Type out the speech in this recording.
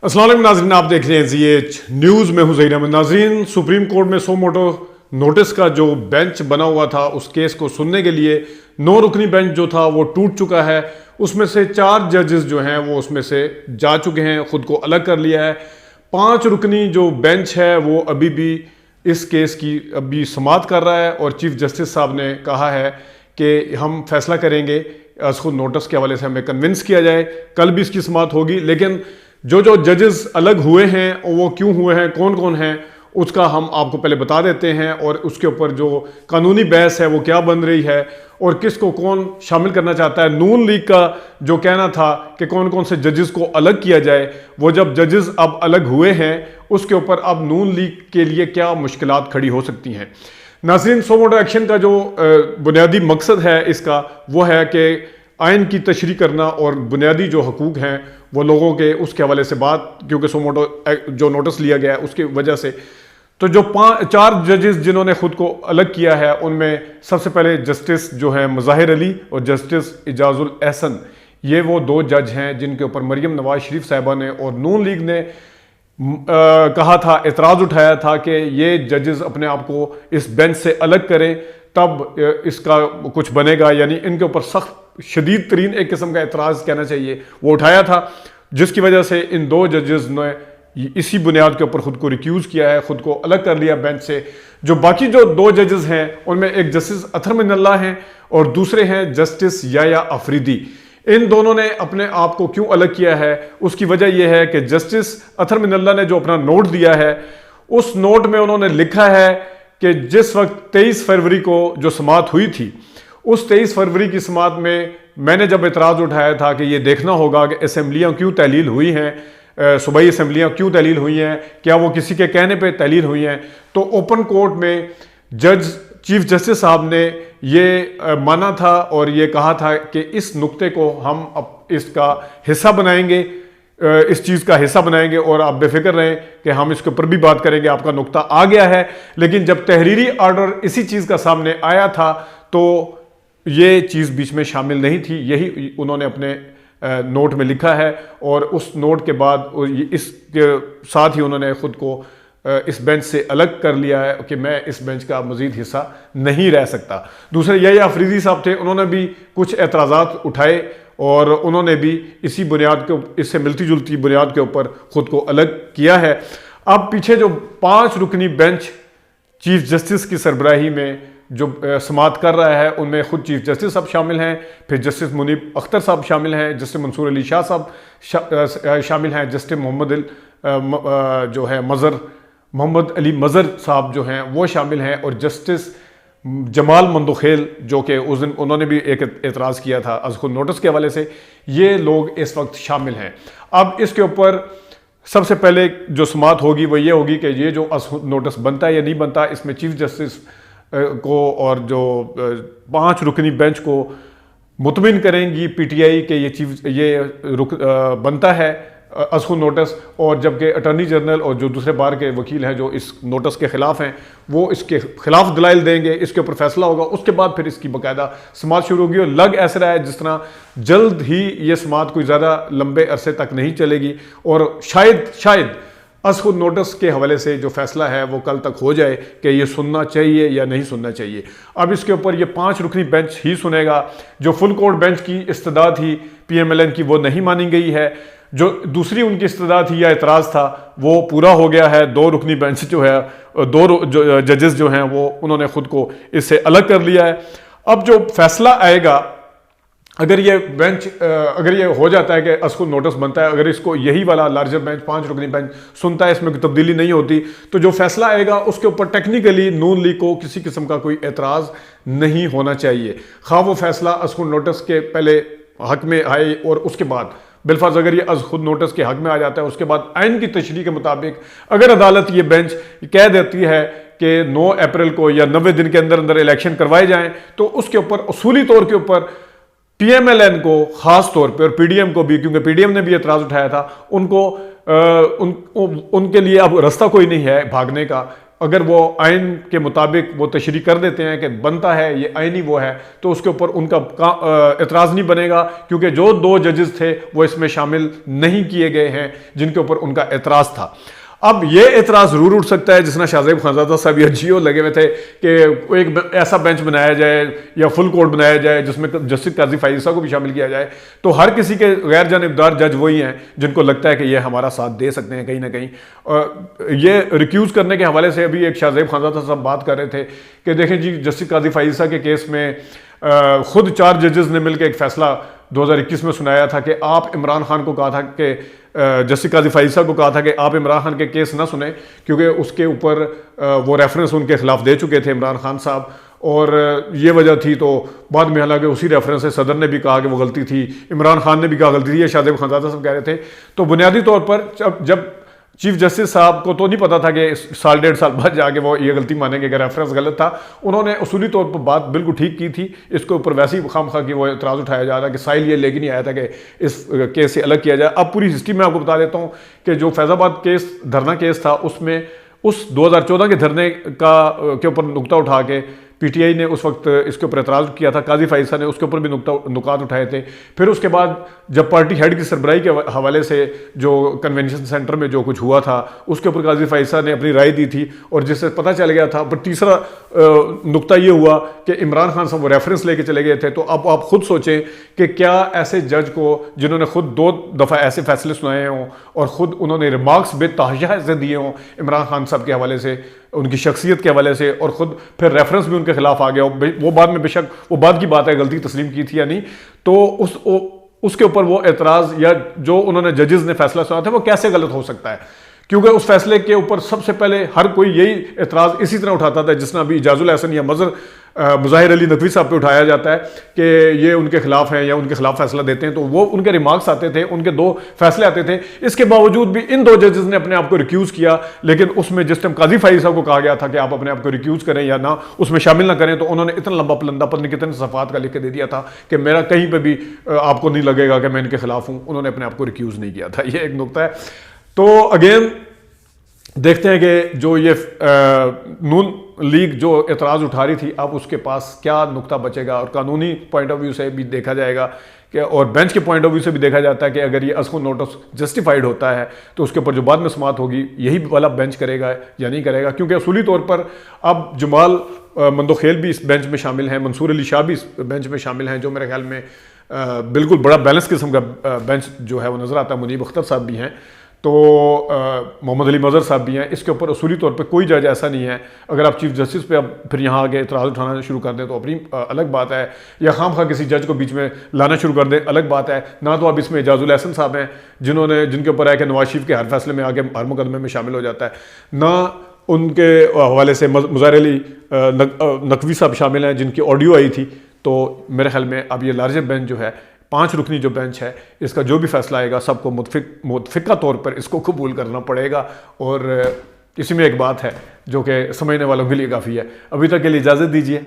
अस्सलाम वालेकुम नाज़रीन, आप देख रहे हैं ज़ीएच न्यूज़ में हूं ज़हीर अहमद। नाज़रीन, सुप्रीम कोर्ट में सो मोटो नोटिस का जो बेंच बना हुआ था उस केस को सुनने के लिए 9 रुकनी बेंच जो था वो टूट चुका है। उसमें से 4 जजेस जो हैं वो उसमें से जा चुके हैं, खुद को अलग कर लिया है। 5 रुकनी जो बेंच है वो अभी भी इस केस की अभी समाअत कर रहा है और चीफ जस्टिस साहब ने कहा है कि हम फैसला करेंगे, खुद नोटिस के हवाले से हमें कन्विंस किया जाए। कल भी इसकी समाअत होगी, लेकिन जो जजेस अलग हुए हैं वो क्यों हुए हैं, कौन कौन हैं, उसका हम आपको पहले बता देते हैं और उसके ऊपर जो कानूनी बहस है वो क्या बन रही है और किसको कौन शामिल करना चाहता है। नून लीग का जो कहना था कि कौन कौन से जजेस को अलग किया जाए, वो जब जजेस अब अलग हुए हैं उसके ऊपर अब नून लीग के लिए क्या मुश्किलात खड़ी हो सकती हैं। नाज़रीन, सो मोटो एक्शन का जो बुनियादी मकसद है इसका वो है कि आइन की तशरीह करना और बुनियादी जो हकूक़ हैं वो लोगों के उसके हवाले से बात, क्योंकि सो मोटो जो नोटिस लिया गया है उसकी वजह से। तो जो 4 जजेस जिन्होंने खुद को अलग किया है उनमें सबसे पहले जस्टिस जो है मुज़ाहिर अली और जस्टिस इजाजुल एहसन, ये वो 2 जज हैं जिनके ऊपर मरियम नवाज शरीफ साहिबा ने और नून लीग ने कहा था, एतराज़ उठाया था कि ये जजेस अपने आप को इस बेंच से अलग करें तब इसका कुछ बनेगा। यानी इनके ऊपर सख्त शदीद तरीन एक किस्म का एतराज़ कहना चाहिए वो उठाया था, जिसकी वजह से इन 2 जजेस ने इसी बुनियाद के ऊपर खुद को रिक्यूज़ किया है, खुद को अलग कर लिया बेंच से। जो बाकी जो 2 जजेस हैं उनमें एक जस्टिस अतहर मिनल्ला हैं और दूसरे हैं जस्टिस याया अफरीदी। इन दोनों ने अपने आप को क्यों अलग किया है, उसकी वजह यह है कि जस्टिस अतहर मिनल्ला ने जो अपना नोट दिया है उस नोट में उन्होंने लिखा है कि जिस वक्त 23 फरवरी को जो समाअत हुई थी, उस 23 फरवरी की समाअत में मैंने जब एतराज़ उठाया था कि ये देखना होगा कि असम्बलियाँ क्यों तहलील हुई हैं, सूबाई असम्बलियाँ क्यों तहलील हुई हैं, क्या वो किसी के कहने पे तहलील हुई हैं, तो ओपन कोर्ट में जज चीफ जस्टिस साहब ने ये माना था और ये कहा था कि इस नुक्ते को हम अब इसका हिस्सा बनाएंगे, इस चीज़ का हिस्सा बनाएंगे और आप बेफिक्र रहें कि हम इसके ऊपर भी बात करेंगे, आपका नुक्ता आ गया है। लेकिन जब तहरीरी आर्डर इसी चीज़ का सामने आया था तो ये चीज़ बीच में शामिल नहीं थी, यही उन्होंने अपने नोट में लिखा है और उस नोट के बाद इसके साथ ही उन्होंने ख़ुद को इस बेंच से अलग कर लिया है कि मैं इस बेंच का मज़ीद हिस्सा नहीं रह सकता। दूसरे याया अफरीदी साहब थे, उन्होंने भी कुछ एतराज़ात उठाए और उन्होंने भी इसी बुनियाद के इससे मिलती जुलती बुनियाद के ऊपर ख़ुद को अलग किया है। अब पीछे जो 5 रुकनी बेंच चीफ जस्टिस की सरबराही में जो समाअत कर रहा है उनमें खुद चीफ जस्टिस साहब शामिल हैं, फिर जस्टिस मुनीब अख्तर साहब शामिल हैं, जस्टिस मंसूर अली शाह साहब शामिल हैं, जस्टिस जो है मोहम्मद अली मज़र साहब जो हैं वो शामिल हैं और जस्टिस जमाल मंदोखेल जो कि उस दिन उन्होंने भी एक एतराज़ किया था खुद नोटिस के हवाले से, ये लोग इस वक्त शामिल हैं। अब इसके ऊपर सबसे पहले जो समाअत होगी वो ये होगी कि ये जो नोटिस बनता है या नहीं बनता, इसमें चीफ जस्टिस को और जो 5 रुकनी बेंच को मुतमिन करेंगी पीटीआई के ये बनता है असखुद नोटिस, और जबकि अटॉर्नी जनरल और जो दूसरे बार के वकील हैं जो इस नोटिस के ख़िलाफ़ हैं वो इसके ख़िलाफ़ दलाइल देंगे, इसके ऊपर फैसला होगा, उसके बाद फिर इसकी बाकायदा समाअत शुरू होगी। और लग ऐसा रहा है जिस तरह जल्द ही ये समाअत कोई ज़्यादा लंबे अरसे तक नहीं चलेगी और शायद खुद नोटिस के हवाले से जो फैसला है वो कल तक हो जाए कि ये सुनना चाहिए या नहीं सुनना चाहिए। अब इसके ऊपर ये 5 रुकनी बेंच ही सुनेगा। जो फुल कोर्ट बेंच की इस्तदा थी PMLN की वो नहीं मानी गई है, जो दूसरी उनकी इस्तदा थी या एतराज़ था वो पूरा हो गया है। 2 रुकनी बेंच जो है 2 जजेस जो हैं वो उन्होंने खुद को इससे अलग कर लिया है। अब जो फैसला आएगा, अगर ये बेंच अगर ये हो जाता है कि असखुद नोटिस बनता है, अगर इसको यही वाला लार्जर बेंच 5 रुकनी बेंच सुनता है, इसमें कोई तब्दीली नहीं होती, तो जो फैसला आएगा उसके ऊपर टेक्निकली नून लीग को किसी किस्म का कोई एतराज़ नहीं होना चाहिए, खा वो फैसला असखुद नोटिस के पहले हक में आए और उसके बाद बिलफर्ज अगर ये खुद नोटिस के हक में आ जाता है उसके बाद आइन की तशरीह के मुताबिक अगर अदालत ये बेंच कह देती है कि 9 अप्रैल को या 90 दिन के अंदर अंदर इलेक्शन करवाए जाएं, तो उसके ऊपर उसूली तौर के ऊपर PMLN को ख़ास तौर पे और PDM को भी, क्योंकि PDM ने भी एतराज़ उठाया था, उनके लिए अब रास्ता कोई नहीं है भागने का اگر وہ آئین کے مطابق وہ تشریح کر دیتے ہیں کہ بنتا ہے یہ آئینی وہ ہے تو اس کے اوپر ان کا اعتراض نہیں بنے گا، کیونکہ جو 2 ججز تھے وہ اس میں شامل نہیں کیے گئے ہیں جن کے اوپر ان کا اعتراض تھا۔ اب یہ اعتراض ضرور اٹھ سکتا ہے جس میں شاہ زیب خانزادہ صاحب یا جیو لگے ہوئے تھے کہ ایک ایسا بینچ بنایا جائے یا فل کورٹ بنایا جائے جس میں جسٹس قاضی فائز عیسیٰ کو بھی شامل کیا جائے، تو ہر کسی کے غیر جانبدار جج وہی ہیں جن کو لگتا ہے کہ یہ ہمارا ساتھ دے سکتے ہیں کہیں نہ کہیں۔ یہ ریکیوز کرنے کے حوالے سے ابھی ایک شاہ زیب خانزادہ صاحب بات کر رہے تھے کہ دیکھیں جی جسٹس قاضی فائز عیسیٰ کے کیس میں خود 4 ججز نے مل کے ایک فیصلہ 2021 میں سنایا تھا کہ آپ عمران خان کو کہا تھا کہ جسٹس قاضی فائز عیسیٰ کو کہا تھا کہ آپ عمران خان کے کیس نہ سنیں کیونکہ اس کے اوپر وہ ریفرنس ان کے خلاف دے چکے تھے عمران خان صاحب، اور یہ وجہ تھی۔ تو بعد میں حالانکہ اسی ریفرنس سے صدر نے بھی کہا کہ وہ غلطی تھی، عمران خان نے بھی کہا غلطی تھی، یہ شاہ زیب خانزادہ صاحب کہہ رہے تھے۔ تو بنیادی طور پر جب چیف جسٹس صاحب کو تو نہیں پتا تھا کہ سال 1.5 سال بعد جا کے وہ یہ غلطی مانیں گے کہ ریفرنس غلط تھا، انہوں نے اصولی طور پر بات بالکل ٹھیک کی تھی۔ اس کے اوپر ویسے ہی خام خواہ کی وہ اعتراض اٹھایا جا رہا ہے کہ سائل یہ لے کے نہیں آیا تھا کہ اس کیس سے الگ کیا جائے۔ اب پوری ہسٹری میں آپ کو بتا دیتا ہوں کہ جو فیض آباد کیس دھرنا کیس تھا اس میں اس 2014 کے دھرنے کے اوپر نقطہ اٹھا کے پی ٹی آئی نے اس وقت اس کے اوپر اعتراض کیا تھا، قاضی فائز عیسیٰ نے اس کے اوپر بھی نکات اٹھائے تھے۔ پھر اس کے بعد جب پارٹی ہیڈ کی سربراہی کے حوالے سے جو کنونشن سینٹر میں جو کچھ ہوا تھا اس کے اوپر قاضی فائز عیسیٰ نے اپنی رائے دی تھی، اور جس سے پتہ چل گیا تھا۔ پر تیسرا نقطہ یہ ہوا کہ عمران خان صاحب وہ ریفرنس لے کے چلے گئے تھے۔ تو اب آپ خود سوچیں کہ کیا ایسے جج کو جنہوں نے خود 2 دفعہ ایسے فیصلے سنائے ہوں اور خود انہوں نے ریمارکس بے تحاشا سے دیے ہوں عمران خان صاحب کے حوالے سے، ان کی شخصیت کے حوالے سے، اور خود پھر ریفرنس بھی ان کے خلاف آ گیا ہو، وہ بعد میں بے شک وہ بعد کی بات ہے غلطی تسلیم کی تھی یا نہیں، تو اس کے اوپر وہ اعتراض یا جو انہوں نے ججز نے فیصلہ سنا تھا وہ کیسے غلط ہو سکتا ہے؟ کیونکہ اس فیصلے کے اوپر سب سے پہلے ہر کوئی یہی اعتراض اسی طرح اٹھاتا تھا جس نے ابھی اعجاز الحسن یا مظاہر علی نقوی صاحب پہ اٹھایا جاتا ہے کہ یہ ان کے خلاف ہیں یا ان کے خلاف فیصلہ دیتے ہیں، تو وہ ان کے ریمارکس آتے تھے، ان کے 2 فیصلے آتے تھے۔ اس کے باوجود بھی ان 2 ججز نے اپنے آپ کو ریکیوز کیا، لیکن اس میں جس ٹائم قاضی فائز صاحب کو کہا گیا تھا کہ آپ اپنے آپ کو ریکیوز کریں یا نہ اس میں شامل نہ کریں، تو انہوں نے اتنا لمبا پلندہ پتہ نہیں کتنے صفحات کا لکھ کے دے دیا تھا کہ میرا کہیں پہ بھی آپ کو نہیں لگے گا کہ میں ان کے خلاف ہوں۔ انہوں نے اپنے آپ کو ریکیوز نہیں کیا تھا، یہ ایک نقطہ ہے۔ تو اگین دیکھتے ہیں کہ جو یہ نون لیگ جو اعتراض اٹھا رہی تھی اب اس کے پاس کیا نقطہ بچے گا، اور قانونی پوائنٹ آف ویو سے بھی دیکھا جائے گا کہ، اور بینچ کے پوائنٹ آف ویو سے بھی دیکھا جاتا ہے کہ اگر یہ ازخو نوٹس جسٹیفائیڈ ہوتا ہے تو اس کے اوپر جو بعد میں سماعت ہوگی یہی والا بینچ کرے گا یا نہیں کرے گا، کیونکہ اصولی طور پر اب جمال مندوخیل بھی اس بینچ میں شامل ہیں، منصور علی شاہ بھی اس بینچ میں شامل ہیں، جو میرے خیال میں بالکل بڑا بیلنس قسم کا بینچ جو ہے وہ نظر آتا ہے۔ منیب اختر صاحب بھی ہیں، تو محمد علی مظہر صاحب بھی ہیں۔ اس کے اوپر اصولی طور پہ کوئی جج ایسا نہیں ہے، اگر آپ چیف جسٹس پہ اب پھر یہاں آگے اعتراض اٹھانا شروع کر دیں تو اپنی الگ بات ہے، یا خام خواہ کسی جج کو بیچ میں لانا شروع کر دیں الگ بات ہے۔ نہ تو اب اس میں اعجاز الحسن صاحب ہیں جن کے اوپر ہے کہ نواز شریف کے ہر فیصلے میں آگے ہر مقدمے میں شامل ہو جاتا ہے، نہ ان کے حوالے سے مظاہر علی نقوی صاحب شامل ہیں جن کی آڈیو آئی تھی۔ تو میرے خیال میں اب یہ لارجر بینچ جو ہے 5 رکنی جو بینچ ہے اس کا جو بھی فیصلہ آئے گا سب کو متفقہ طور پر اس کو قبول کرنا پڑے گا، اور اسی میں ایک بات ہے جو کہ سمجھنے والوں کے لیے کافی ہے۔ ابھی تک کے لیے اجازت دیجیے۔